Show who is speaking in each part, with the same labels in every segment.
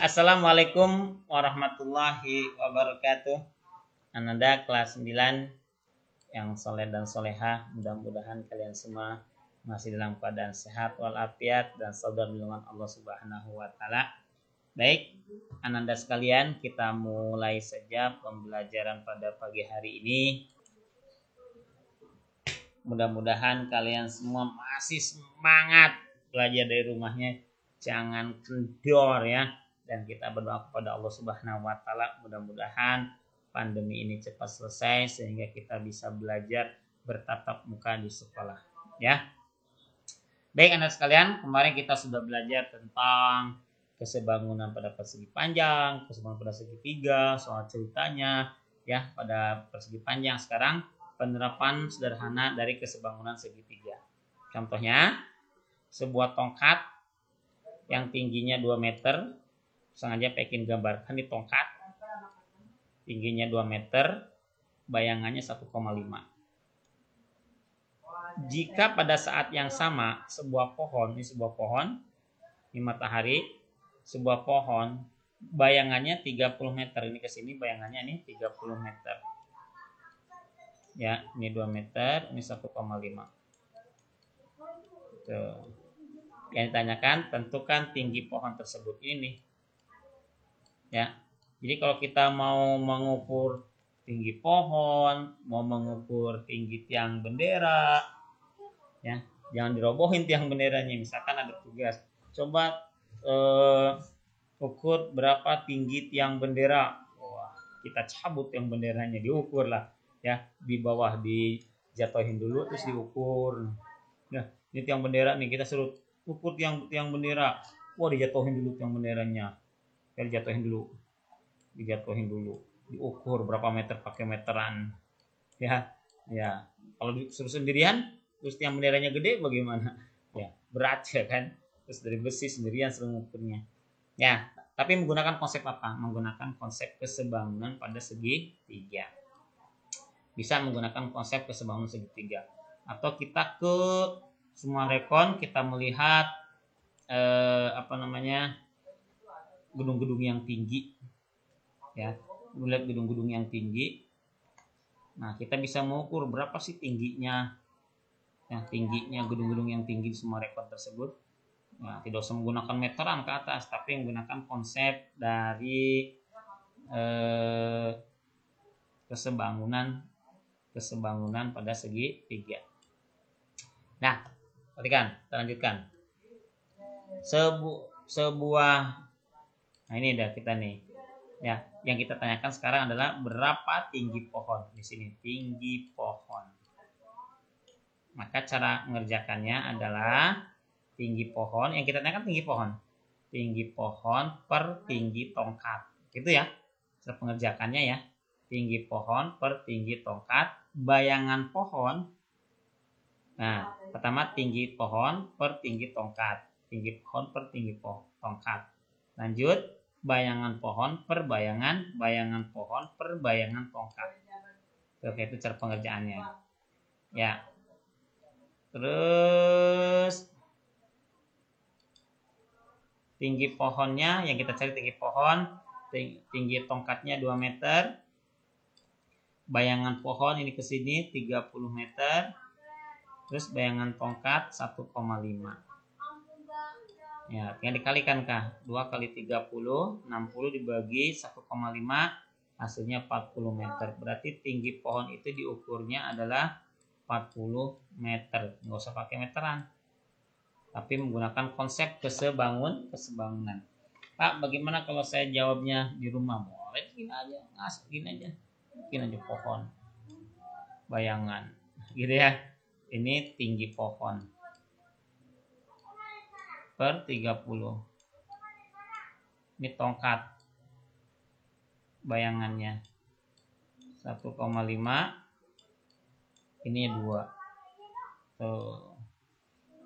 Speaker 1: Assalamualaikum warahmatullahi wabarakatuh. Ananda kelas 9 yang soleh dan soleha, mudah-mudahan kalian semua masih dalam keadaan sehat walafiat dan saudara lindungan Allah Subhanahu wa taala. Baik, Ananda sekalian, kita mulai saja pembelajaran pada pagi hari ini. Mudah-mudahan kalian semua masih semangat belajar dari rumahnya, jangan kendor ya. Dan kita berdoa kepada Allah Subhanahu wa taala, mudah-mudahan pandemi ini cepat selesai sehingga kita bisa belajar bertatap muka di sekolah ya. Baik anak sekalian, kemarin kita sudah belajar tentang kesebangunan pada persegi panjang, kesebangunan pada segitiga, soal ceritanya ya pada persegi panjang. Sekarang penerapan sederhana dari kesebangunan segitiga. Contohnya, sebuah tongkat yang tingginya 2 meter, sengaja pengen gambarkan di tongkat tingginya 2 meter, bayangannya 1,5. Jika pada saat yang sama sebuah pohon, ini matahari, sebuah pohon bayangannya 30 meter, ini ke sini bayangannya ini 30 meter. Ya, ini 2 meter, ini 1,5. Tuh. Yang ditanyakan, tentukan tinggi pohon tersebut ini. Ya. Jadi kalau kita mau mengukur tinggi pohon, mau mengukur tinggi tiang bendera, ya, jangan dirobohin tiang benderanya. Misalkan ada tugas, coba ukur berapa tinggi tiang bendera. Wah, kita cabut tiang benderanya, diukur lah, ya, di bawah dijatuhin dulu terus diukur. Nah, ini tiang bendera nih, kita suruh ukur tiang bendera. Wah, dijatuhin dulu tiang benderanya. Kita dijatuhin dulu, diukur berapa meter pakai meteran, ya. Kalau disuruh sendirian, terus tiang benderanya gede bagaimana? Ya, berat ya kan. Terus dari besi sendirian suruh ngukurnya. Ya, tapi menggunakan konsep apa? Menggunakan konsep kesebangunan pada segitiga. Bisa menggunakan konsep kesebangunan segitiga. Atau kita ke Sumarekon, kita melihat gedung-gedung yang tinggi, ya, melihat gedung-gedung yang tinggi. Nah, kita bisa mengukur berapa sih tingginya, ya, tingginya gedung-gedung yang tinggi di Sumarekon tersebut. Nah, tidak usah menggunakan meteran ke atas, tapi menggunakan konsep dari kesebangunan pada segitiga. Nah, perhatikan, kita lanjutkan. Nah, ini udah kita nih. Ya, yang kita tanyakan sekarang adalah berapa tinggi pohon. Di sini tinggi pohon. Maka cara mengerjakannya adalah tinggi pohon. Yang kita tanyakan tinggi pohon. Tinggi pohon per tinggi tongkat. Gitu ya. Cara pengerjakannya ya. Tinggi pohon per tinggi tongkat. Bayangan pohon. Nah, pertama tinggi pohon per tinggi tongkat. Tinggi pohon per tinggi tongkat. Lanjut, bayangan pohon per bayangan pohon per bayangan tongkat. Oke, itu cara pengerjaannya. Ya. Terus tinggi pohonnya, yang kita cari tinggi pohon, tinggi tongkatnya 2 meter. Bayangan pohon ini ke sini 30 meter. Terus bayangan tongkat 1,5. Ya, tinggal dikalikan kah? 2 kali 30, 60 dibagi 1,5, hasilnya 40 meter. Berarti tinggi pohon itu diukurnya adalah 40 meter. Nggak usah pakai meteran. Tapi menggunakan konsep kesebangunan. Pak, bagaimana kalau saya jawabnya di rumah? Boleh, gini aja. Bikin aja pohon. Bayangan. Gitu ya. Ini tinggi pohon per 30. Ini tongkat bayangannya 1,5. Ini 2. Tuh.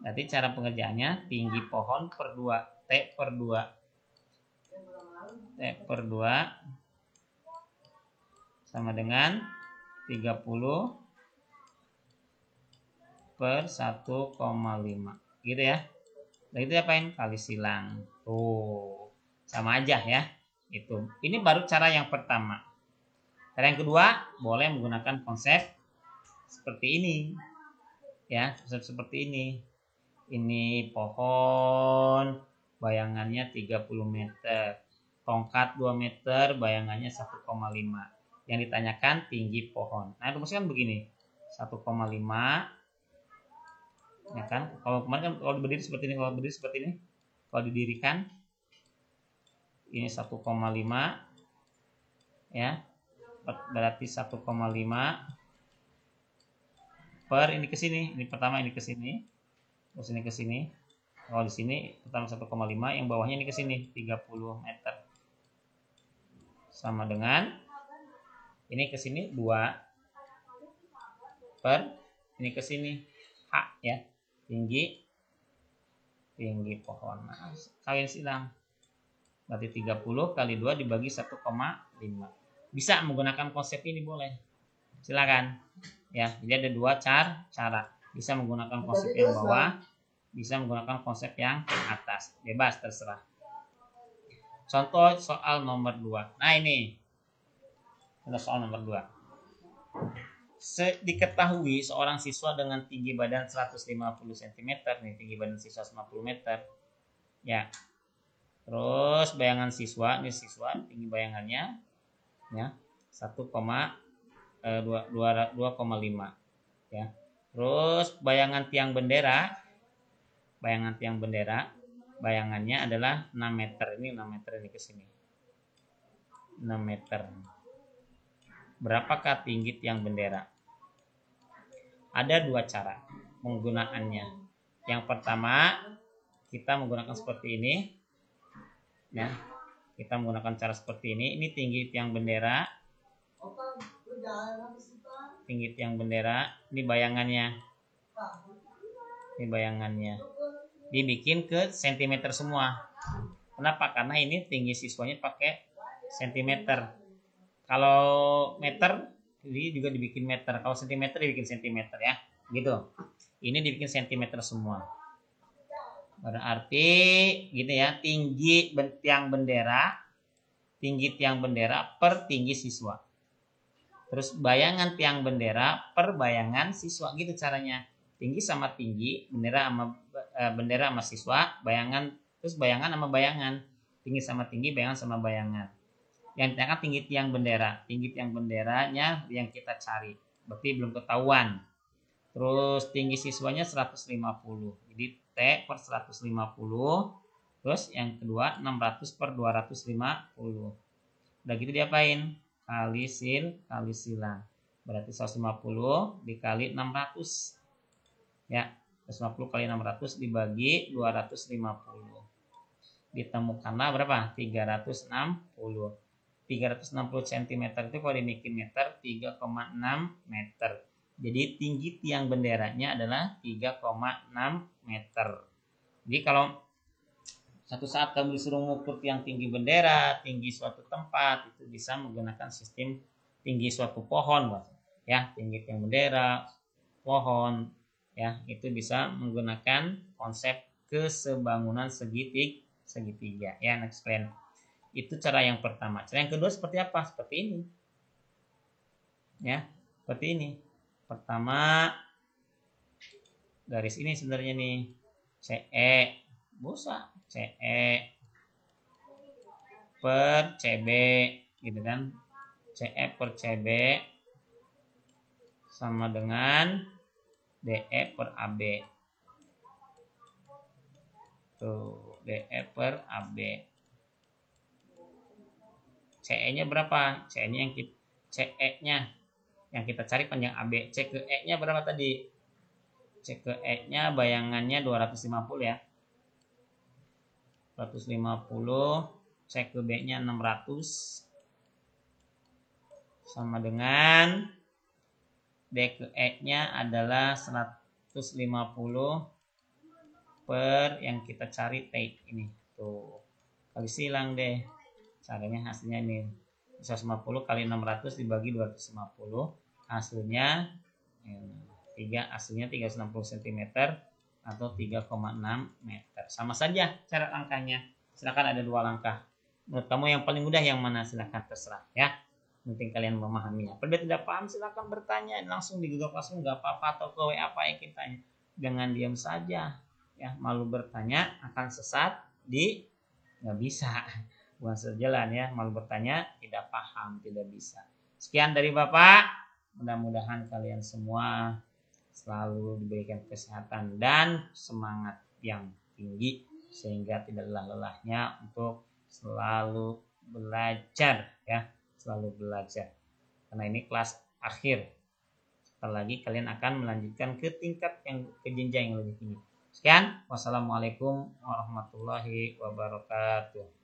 Speaker 1: Berarti cara pengerjaannya tinggi pohon per 2. T per 2 sama dengan 30 per 1,5. Gitu ya. Nah, itu apain? Kali silang. Tuh. sama aja ya. Itu. Ini baru cara yang pertama. Cara yang kedua, boleh menggunakan konsep seperti ini. Ya, konsep seperti ini. Ini pohon, bayangannya 30 meter. Tongkat 2 meter, bayangannya 1,5. Yang ditanyakan tinggi pohon. Nah, rumusnya kan begini. 1,5, ya kan? Kalau kemarin kan kalau berdiri seperti ini, kalau berdiri seperti ini. Kalau didirikan ini 1,5 ya. Berarti 1,5 per ini ke sini. Ini pertama ini ke sini. Terus ini ke sini. Kalau di sini pertama 1,5, yang bawahnya ini ke sini 30 meter. Sama dengan ini ke sini 2 per ini ke sini H ya. Tinggi pohon. Nah, kalian silang. Berarti 30 kali 2 dibagi 1,5. Bisa menggunakan konsep ini boleh. Silakan. Ya, jadi ada dua cara. Bisa menggunakan konsep yang bawah, bisa menggunakan konsep yang atas. Bebas terserah. Contoh soal nomor 2. Nah, ini. Ada soal nomor 2. Diketahui seorang siswa dengan tinggi badan 150 cm nih, tinggi badan siswa 50 meter. Ya. Terus bayangan siswa, ini siswa tinggi bayangannya ya 2,5 ya. Terus bayangan tiang bendera bayangannya adalah 6 meter. Ini 6 meter ini ke sini. 6 meter. Berapakah tinggi tiang bendera? Ada dua cara penggunaannya. Yang pertama, kita menggunakan seperti ini. Ya. Kita menggunakan cara seperti ini. Ini tinggi tiang bendera. Tinggi tiang bendera. Ini bayangannya. Dibikin ke sentimeter semua. Kenapa? Karena ini tinggi siswanya pakai sentimeter. Kalau meter, ini juga dibikin meter. Kalau sentimeter dibikin sentimeter ya. Gitu. Ini dibikin sentimeter semua. Berarti gini ya, tinggi tiang bendera per tinggi siswa. Terus bayangan tiang bendera per bayangan siswa, gitu caranya. Tinggi sama tinggi, bendera sama siswa, bayangan terus bayangan sama bayangan. Tinggi sama tinggi, bayangan sama bayangan. Yang ditanyakan tinggi tiang bendera. Tinggi tiang benderanya yang kita cari. Berarti belum ketahuan. Terus tinggi siswanya 150. Jadi T per 150. Terus yang kedua 600 per 250. Udah gitu diapain? Kali silang. Berarti 150 dikali 600. Ya, 150 kali 600 dibagi 250. Ditemukanlah berapa? 360. 360 cm itu kalau dibikin meter 3,6 meter. Jadi tinggi tiang benderanya adalah 3,6 meter. Jadi kalau satu saat kamu disuruh mengukur tiang tinggi bendera, tinggi suatu tempat, itu bisa menggunakan sistem tinggi suatu pohon, ya, tinggi tiang bendera, pohon, ya, itu bisa menggunakan konsep kesebangunan segitiga, ya, next plan. Itu cara yang pertama. Cara yang kedua seperti apa? Seperti ini, ya, seperti ini. Pertama, garis ini sebenarnya nih, CE, busa, CE per CB, gitu kan? CE per CB sama dengan DE per AB. Tuh, DE per AB. CE-nya berapa? CE-nya yang kita cari panjang AB. C ke E-nya berapa tadi? C ke E-nya bayangannya 250 ya. 250. C ke B-nya 600. Sama dengan D ke E-nya adalah 150 per yang kita cari T ini. Tuh. Kali silang deh. Caranya hasilnya ini. 150 kali 600 dibagi 250. Hasilnya 360 cm atau 3,6 meter. Sama saja cara angkanya. Silakan ada dua langkah. Menurut kamu yang paling mudah yang mana? Silahkan terserah ya. Penting kalian memahaminya. Apabila tidak paham silahkan bertanya langsung di Google Classroom, nggak apa-apa, atau ke WA apa yang kita tanya. Jangan diam saja ya, malu bertanya akan sesat di nggak bisa. Bukan sejalan ya, malu bertanya tidak paham tidak bisa. Sekian dari Bapak, mudah-mudahan kalian semua selalu diberikan kesehatan dan semangat yang tinggi sehingga tidak lelah-lelahnya untuk selalu belajar ya, selalu belajar. Karena ini kelas akhir. Sebentar lagi kalian akan melanjutkan ke tingkat yang ke jenjang yang lebih tinggi. Sekian, wassalamualaikum warahmatullahi wabarakatuh.